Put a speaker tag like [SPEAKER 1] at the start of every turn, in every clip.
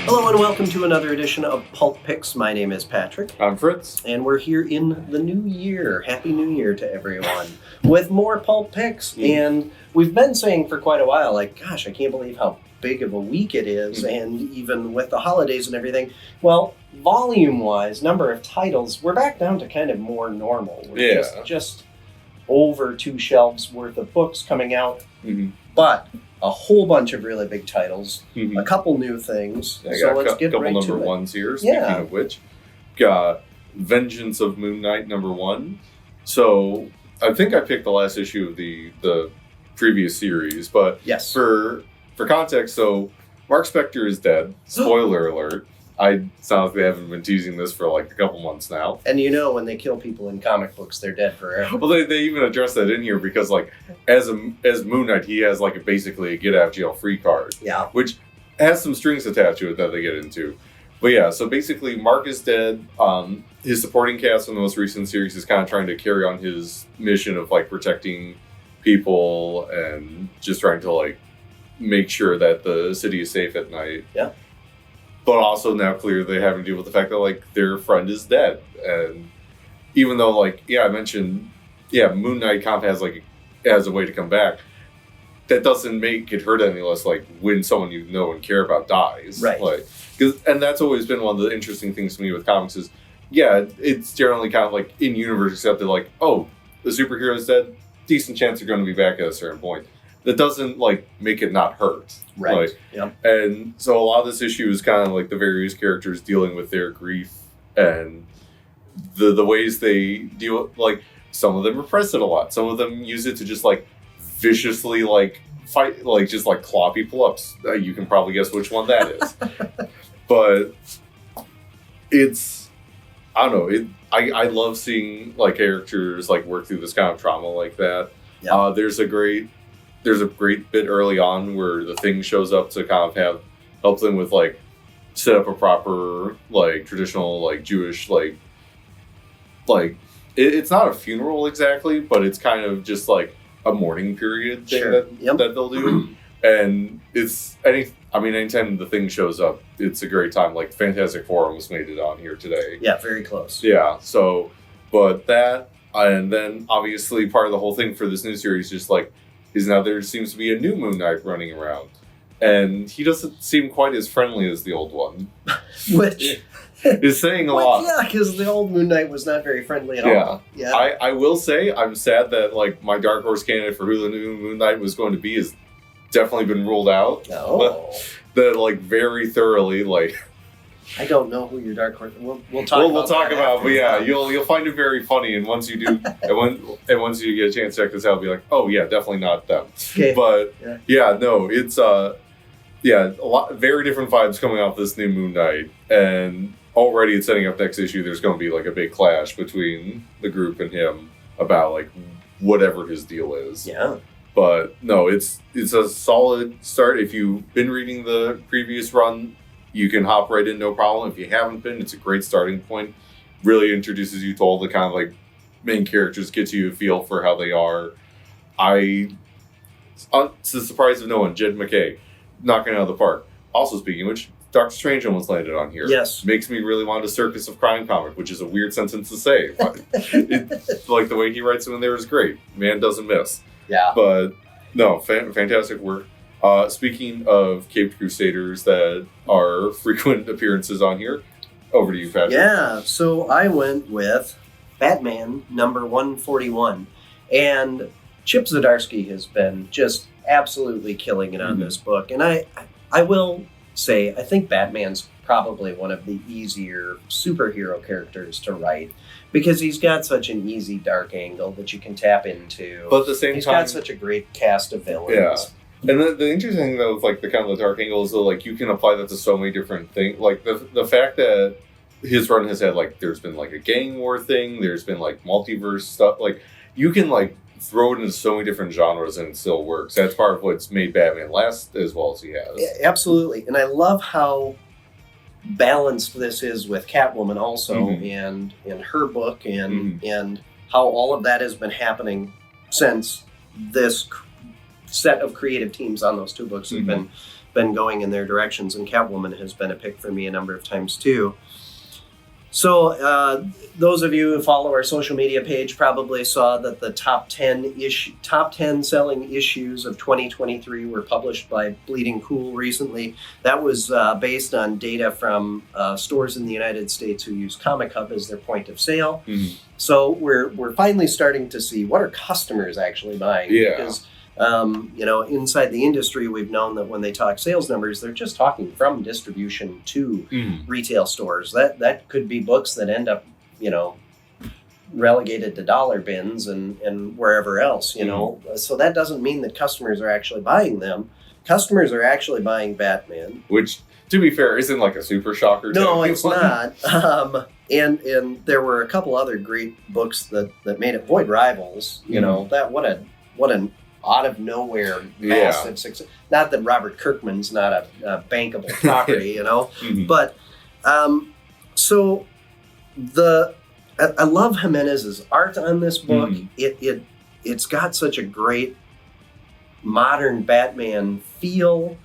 [SPEAKER 1] Hello and welcome to another edition of Pulp Picks. My name is Patrick.
[SPEAKER 2] I'm Fritz.
[SPEAKER 1] And we're here in the new year. Happy New Year to everyone. With more Pulp Picks. And we've been saying for quite a while, like, gosh, I can't believe how big of a week it is. And even with the holidays and everything. Well, volume-wise, number of titles, we're back down to kind of more normal. We're just over 2 shelves worth of books coming out. But a whole bunch of really big titles, a couple new things.
[SPEAKER 2] So let's get right to it. A couple number ones here, speaking of which. Got Vengeance of Moon Knight number 1. So I think I picked the last issue of the previous series, but
[SPEAKER 1] yes.
[SPEAKER 2] For context, so Mark Spector is dead. Spoiler alert. I sound like they haven't been teasing this for like a couple months now.
[SPEAKER 1] And you know, when they kill people in comic books, they're dead forever.
[SPEAKER 2] Well, they even address that in here because, like, as Moon Knight, he has like basically a get out of jail free card.
[SPEAKER 1] Yeah.
[SPEAKER 2] Which has some strings attached to it that they get into. But yeah, so basically, Mark is dead. His supporting cast in the most recent series is kind of trying to carry on his mission of like protecting people and just trying to like make sure that the city is safe at night.
[SPEAKER 1] Yeah.
[SPEAKER 2] But also now clearly they having to deal with the fact that like their friend is dead. And even though like, I mentioned, Moon Knight kind of has a way to come back, that doesn't make it hurt any less like when someone you know and care about dies.
[SPEAKER 1] Right.
[SPEAKER 2] Like, and that's always been one of the interesting things to me with comics is, it's generally kind of like in universe accepted like, oh, the superhero is dead, decent chance they're going to be back at a certain point. That doesn't like make it not hurt.
[SPEAKER 1] Right.
[SPEAKER 2] Like, and so a lot of this issue is kind of like the various characters dealing with their grief and the ways they deal. Like some of them repress it a lot. Some of them use it to just like viciously like fight, like just like claw people up. You can probably guess which one that is. But it's, I don't know. I love seeing like characters like work through this kind of trauma like that.
[SPEAKER 1] Yeah.
[SPEAKER 2] There's a great bit early on where the Thing shows up to kind of help them with like set up a proper like traditional like Jewish like it's not a funeral exactly, but it's kind of just like a mourning period thing that they'll do. And it's anytime the Thing shows up, it's a great time. Like Fantastic Four almost made it on here today.
[SPEAKER 1] Yeah, very close.
[SPEAKER 2] Yeah. So, but that, and then obviously part of the whole thing for this new series is like, is now there seems to be a new Moon Knight running around. And he doesn't seem quite as friendly as the old one.
[SPEAKER 1] Which
[SPEAKER 2] is saying a lot.
[SPEAKER 1] Yeah, because the old Moon Knight was not very friendly at all.
[SPEAKER 2] Yeah. I will say, I'm sad that like my Dark Horse candidate for who the new Moon Knight was going to be has definitely been ruled out.
[SPEAKER 1] Oh.
[SPEAKER 2] That like very thoroughly, like...
[SPEAKER 1] I don't know who your Dark Horse... We'll talk about
[SPEAKER 2] We'll talk about, but yeah, you'll find it very funny, and once you do, and once you get a chance to check this out, be like, oh yeah, definitely not them.
[SPEAKER 1] Okay.
[SPEAKER 2] But no, it's a lot, very different vibes coming off this new Moon Knight, and already it's setting up next issue. There's going to be like a big clash between the group and him about like whatever his deal is.
[SPEAKER 1] Yeah.
[SPEAKER 2] But no, it's a solid start. If you've been reading the previous run, you can hop right in, no problem. If you haven't been, it's a great starting point. Really introduces you to all the kind of like main characters, gets you a feel for how they are. To the surprise of no one, Jed MacKay, knocking it out of the park. Also, speaking of which, Doctor Strange almost landed on here.
[SPEAKER 1] Yes.
[SPEAKER 2] Makes me really want a Circus of Crime comic, which is a weird sentence to say. But like the way he writes them in there is great. Man doesn't miss.
[SPEAKER 1] Yeah.
[SPEAKER 2] But no, fantastic work. Speaking of Caped Crusaders that are frequent appearances on here, over to you, Patrick.
[SPEAKER 1] Yeah, so I went with Batman number 141. And Chip Zdarsky has been just absolutely killing it on this book. And I will say, I think Batman's probably one of the easier superhero characters to write because he's got such an easy dark angle that you can tap into.
[SPEAKER 2] But at the same time,
[SPEAKER 1] he's got such a great cast of villains.
[SPEAKER 2] Yeah. And the interesting thing though, with like the kind of the dark angle is though, like you can apply that to so many different things. Like the fact that his run has had like there's been like a gang war thing, there's been like multiverse stuff. Like you can like throw it into so many different genres and it still works. That's part of what's made Batman last as well as he has.
[SPEAKER 1] Yeah, absolutely, and I love how balanced this is with Catwoman also, and her book, and how all of that has been happening since this set of creative teams on those two books have been been going in their directions, and Catwoman has been a pick for me a number of times too. So those of you who follow our social media page probably saw that the top 10 selling issues of 2023 were published by Bleeding Cool recently. That was based on data from stores in the United States who use Comic Hub as their point of sale.
[SPEAKER 2] Mm-hmm.
[SPEAKER 1] So we're finally starting to see what are customers actually buying.
[SPEAKER 2] Yeah.
[SPEAKER 1] Because inside the industry, we've known that when they talk sales numbers, they're just talking from distribution to retail stores. That could be books that end up, relegated to dollar bins and wherever else, So that doesn't mean that customers are actually buying them. Customers are actually buying Batman.
[SPEAKER 2] Which, to be fair, isn't like a super shocker.
[SPEAKER 1] No, it's not. And there were a couple other great books that made it. Void Rivals, that what an out of nowhere massive success. Not that Robert Kirkman's not a bankable property, but so I love Jimenez's art on this book. It's got such a great modern Batman feel.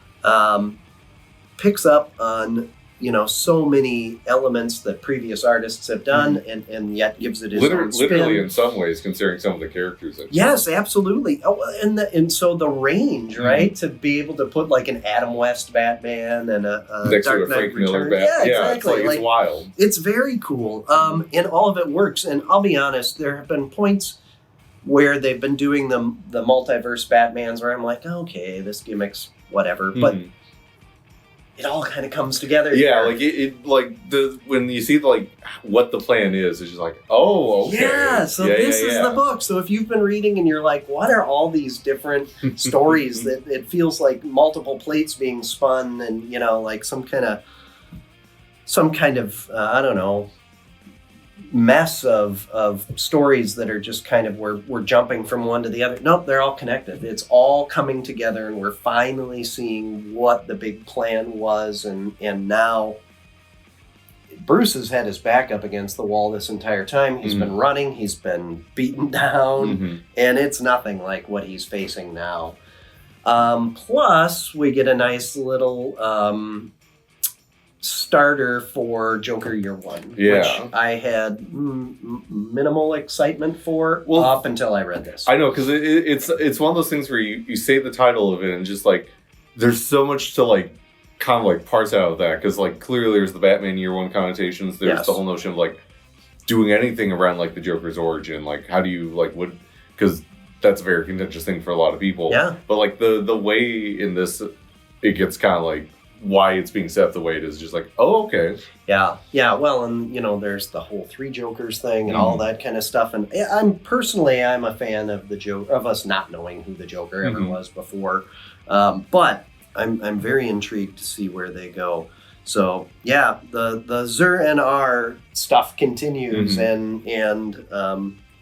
[SPEAKER 1] Picks up on so many elements that previous artists have done, and yet gives it his own spin.
[SPEAKER 2] Literally, in some ways, considering some of the characters.
[SPEAKER 1] Yes, absolutely. Oh, and so the range, right, to be able to put like an Adam West Batman and a Dark Knight Returns. Yeah, exactly.
[SPEAKER 2] It's wild.
[SPEAKER 1] It's very cool, and all of it works. And I'll be honest, there have been points where they've been doing the multiverse Batmans where I'm like, okay, this gimmick's whatever, but it all kind of comes together.
[SPEAKER 2] Yeah, when you see what the plan is, it's just like, oh, okay.
[SPEAKER 1] Yeah, so this is the book. So if you've been reading and you're like, what are all these different stories that it feels like multiple plates being spun and like some kind of I don't know, mess of stories that are just kind of we're jumping from one to the other. Nope, they're all connected. It's all coming together, and we're finally seeing what the big plan was, and now Bruce has had his back up against the wall this entire time. He's been running, he's been beaten down, and it's nothing like what he's facing now. Plus, we get a nice little starter for Joker Year One, which I had minimal excitement for up until I read this.
[SPEAKER 2] I know, because it's one of those things where you say the title of it and just there's so much to kind of parse out of that, because clearly there's the Batman Year One connotations. There's the whole notion of doing anything around the Joker's origin. How do you because that's a very contentious thing for a lot of people.
[SPEAKER 1] Yeah.
[SPEAKER 2] But the way in this it gets kind of why it's being set the way it is, just oh, okay.
[SPEAKER 1] Yeah. Well, and there's the whole Three Jokers thing and all that kind of stuff. And I'm a fan of of us not knowing who the Joker ever was before. But I'm very intrigued to see where they go. So yeah, the Zur and R stuff continues, and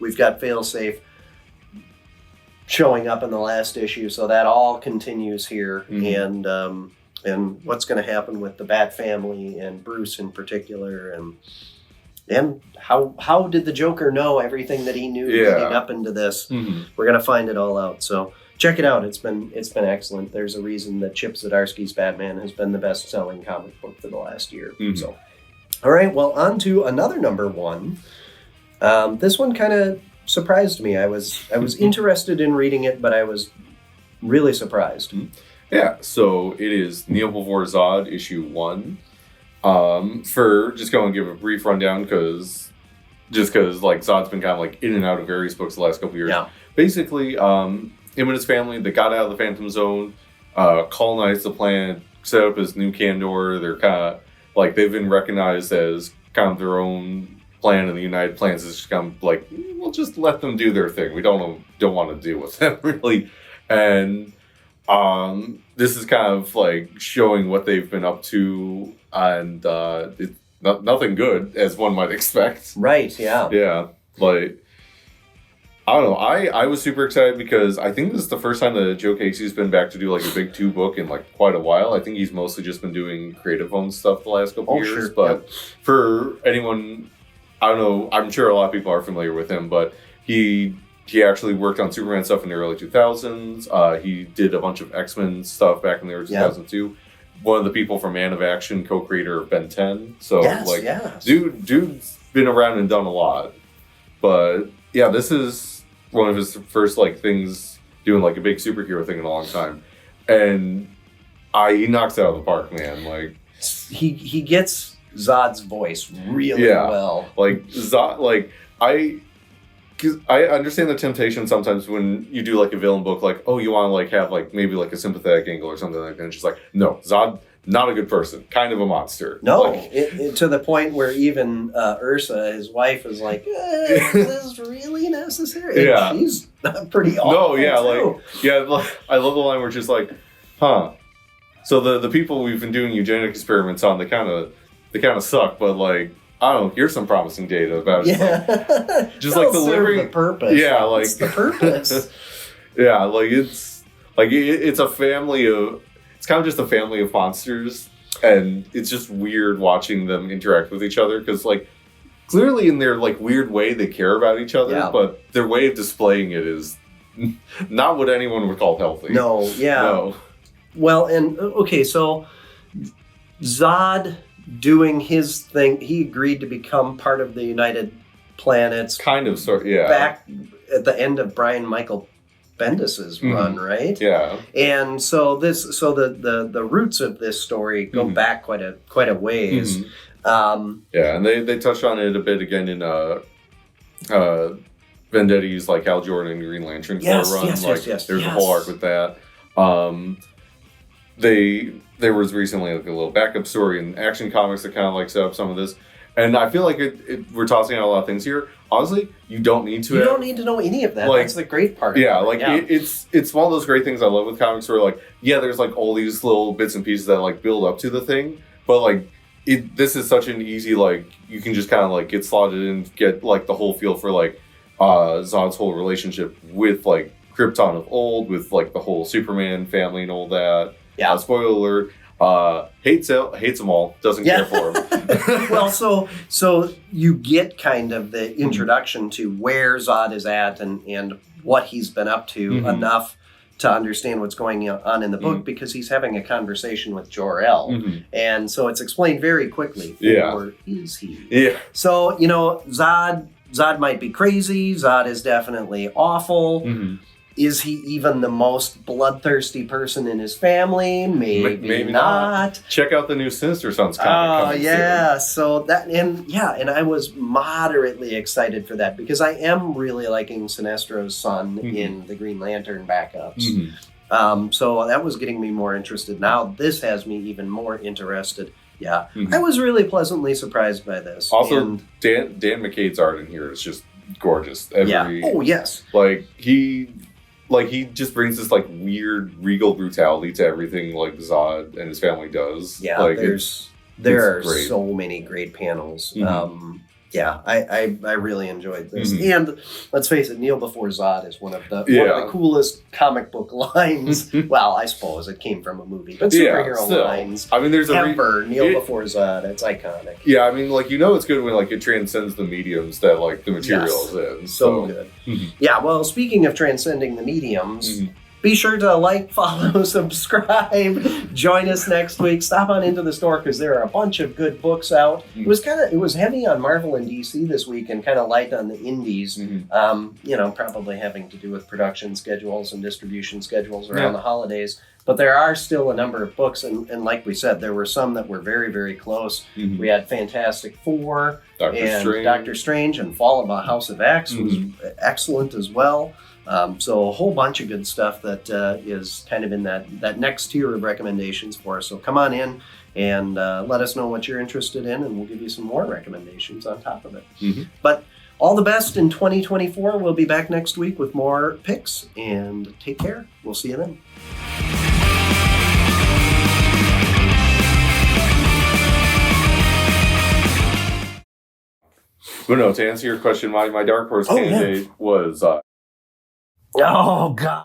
[SPEAKER 1] we've got Failsafe showing up in the last issue, so that all continues here, and what's going to happen with the Bat family and Bruce in particular, and how did the Joker know everything that he knew leading up into this? We're going to find it all out. So check it out. It's been excellent. There's a reason that Chip Zdarsky's Batman has been the best-selling comic book for the last year. So, all right. Well, on to another number one. This one kind of surprised me. I was interested in reading it, but I was really surprised.
[SPEAKER 2] Yeah, so it is Neil before Zod, issue 1. For just going to give a brief rundown, because Zod's been kind of in and out of various books the last couple years.
[SPEAKER 1] Yeah.
[SPEAKER 2] Basically, him and his family, they got out of the Phantom Zone, colonized the planet, set up his new Kandor. They're kind of they've been recognized as kind of their own plan, and the United Planets is just kind of we'll just let them do their thing. We don't want to deal with them really, and this is kind of showing what they've been up to, and it's nothing good, as one might expect.
[SPEAKER 1] Right, yeah.
[SPEAKER 2] Yeah, I don't know. I was super excited because I think this is the first time that Joe Casey's been back to do a big 2 book in quite a while. I think he's mostly just been doing creative owned stuff the last couple years.
[SPEAKER 1] Sure.
[SPEAKER 2] But for anyone, I don't know, I'm sure a lot of people are familiar with him, but he he actually worked on Superman stuff in the early 2000s. He did a bunch of X-Men stuff back in the early 2002. One of the people from Man of Action, co-creator of Ben 10. So, dude's been around and done a lot. But, yeah, this is one of his first, things doing, a big superhero thing in a long time. And he knocks it out of the park, man.
[SPEAKER 1] He gets Zod's voice really well.
[SPEAKER 2] Zod, because I understand the temptation sometimes when you do a villain book, you want to have maybe a sympathetic angle or something like that. And it's just no, Zod, not a good person, kind of a monster.
[SPEAKER 1] No, to the point where even Ursa, his wife, is is this really necessary? And she's pretty awful.
[SPEAKER 2] No, I love the line where it's just huh. So the people we've been doing eugenic experiments on, they kind of suck, but I don't know, here's some promising data about it.
[SPEAKER 1] Yeah.
[SPEAKER 2] Just delivering
[SPEAKER 1] the purpose.
[SPEAKER 2] Yeah,
[SPEAKER 1] it's the purpose.
[SPEAKER 2] Yeah, it's a family of, it's kind of just a family of monsters, and it's just weird watching them interact with each other, because clearly in their weird way they care about each other, but their way of displaying it is not what anyone would call healthy.
[SPEAKER 1] No, yeah.
[SPEAKER 2] No.
[SPEAKER 1] Well, and okay, so Zod doing his thing, he agreed to become part of the United Planets.
[SPEAKER 2] Kind of, yeah.
[SPEAKER 1] Back at the end of Brian Michael Bendis's run, right?
[SPEAKER 2] Yeah.
[SPEAKER 1] And so the roots of this story go back quite a ways.
[SPEAKER 2] And they touched on it a bit again in Vendetti's Hal Jordan and Green Lantern run.
[SPEAKER 1] Yes.
[SPEAKER 2] There's a whole arc with that. There was recently a little backup story in Action Comics that kind of set up some of this, and I feel we're tossing out a lot of things here. Honestly, you don't need to.
[SPEAKER 1] You don't need to know any of that. That's the great part.
[SPEAKER 2] Yeah, it's one of those great things I love with comics where there's all these little bits and pieces that build up to the thing, but this is such an easy you can just kind of get slotted in, get the whole feel for Zod's whole relationship with Krypton of old, with the whole Superman family and all that. Yeah. Spoiler alert. Hates them all. Doesn't care for them.
[SPEAKER 1] Well, so you get kind of the introduction to where Zod is at and what he's been up to enough to understand what's going on in the book, because he's having a conversation with Jor-El. And so it's explained very quickly. Or is he?
[SPEAKER 2] Yeah.
[SPEAKER 1] So, Zod might be crazy. Zod is definitely awful. Is he even the most bloodthirsty person in his family? Maybe not.
[SPEAKER 2] Check out the new Sinister Sons comic.
[SPEAKER 1] Oh, yeah. So and I was moderately excited for that, because I am really liking Sinestro's son in the Green Lantern backups. So that was getting me more interested. Now this has me even more interested. Yeah. I was really pleasantly surprised by this.
[SPEAKER 2] Also, Dan McCade's art in here is just gorgeous.
[SPEAKER 1] Oh, yes.
[SPEAKER 2] He just brings this weird regal brutality to everything Zod and his family does.
[SPEAKER 1] Yeah, there are so many great panels. I really enjoyed this. And let's face it, Kneel Before Zod is one of the coolest comic book lines. Well, I suppose it came from a movie, but superhero lines.
[SPEAKER 2] I mean, there's
[SPEAKER 1] Kneel Before Zod. It's iconic.
[SPEAKER 2] Yeah, I mean, it's good when it transcends the mediums that the material is in.
[SPEAKER 1] So good. Yeah. Well, speaking of transcending the mediums. Be sure to follow, subscribe, join us next week. Stop on into the store, because there are a bunch of good books out. It was heavy on Marvel and DC this week, and kind of light on the indies. Probably having to do with production schedules and distribution schedules around the holidays. But there are still a number of books, and like we said, there were some that were very, very close. We had Fantastic Four, Doctor Strange, and Fall of a House of X was excellent as well. So a whole bunch of good stuff that is kind of in that next tier of recommendations for us. So come on in and let us know what you're interested in, and we'll give you some more recommendations on top of it. But all the best in 2024. We'll be back next week with more picks, and take care. We'll see you then.
[SPEAKER 2] But no, to answer your question, my dark horse candidate was...
[SPEAKER 1] Oh, God.